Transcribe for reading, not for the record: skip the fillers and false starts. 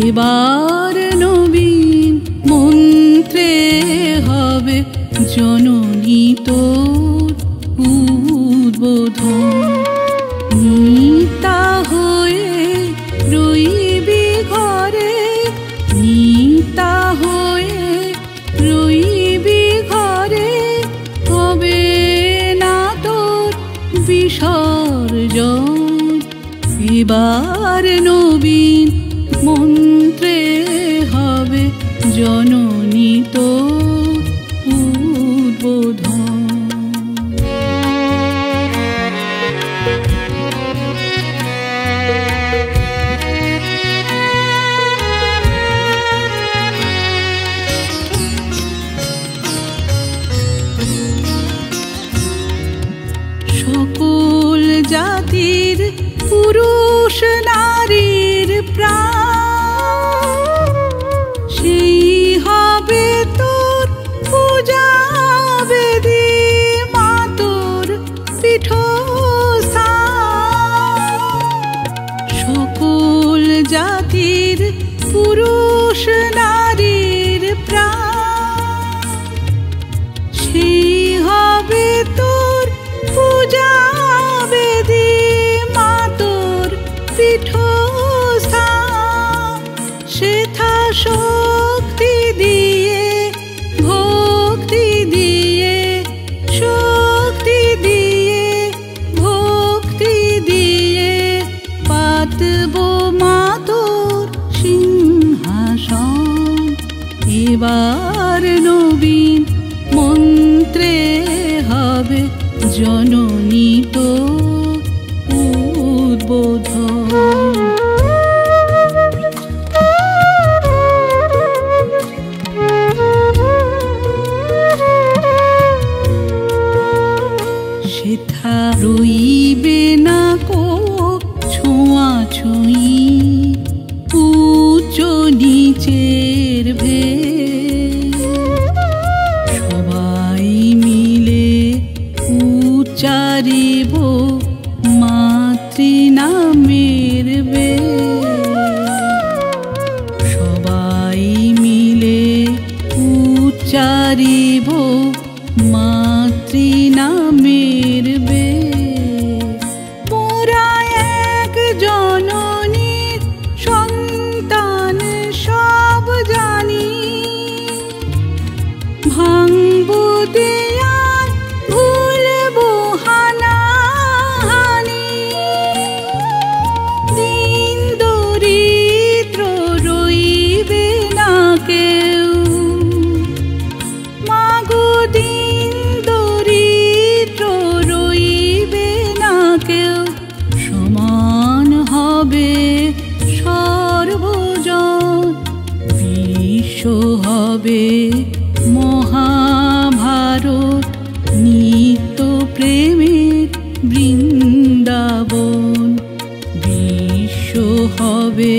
এবার নবীন মন্ত্রে হবে জননী তোর উদ্বোধন। নিতা হয়ে রইবি ঘরে, নিতা হয়ে রইবি ঘরে, হবে না তোর বিসর্জন। এবার নবীন মন্ত্রে হবে জননী তোর উদ্বোধন। সকল জাতির পুরুষ নারীর প্রাণ, সেই হবে তোর পূজা বেদী, মা তোর পীঠস্থান। সকল জাতির পুরুষ নারীর প্রাণ, সেই হবে তোর পূজা বেদী, মা তোর পীঠস্থান। সেথা শক্তি দিয়ে, ভক্তি দিয়ে, শক্তি দিয়ে, ভক্তি দিয়ে, পাতব মা তোর সিংহাসন। এবার নবীন মন্ত্রে হবে জননী তোর উদ্বোধন। সেথা রইবে না কো ছোঁয়াছুঁই, উচ্চ নিচের ভেদ। সবাই মিলে উচ্চারিব মাতৃনামের বেদ। সবাই মিলে উচ্চারিব মাতৃনামের বেদ। মোরা এক জননীর সন্তান সব জানি, ভাঙব দেয়াল ভুলব হানাহানি। দিন দরিদ্র রইবে না কেউ, মাগো দিন দরিদ্র রইবে না কেউ। সমান হবে সর্বজন, বিশ্ব হবে মহাভারত, নিত্য প্রেমের বৃন্দাবন। বিশ্ব হবে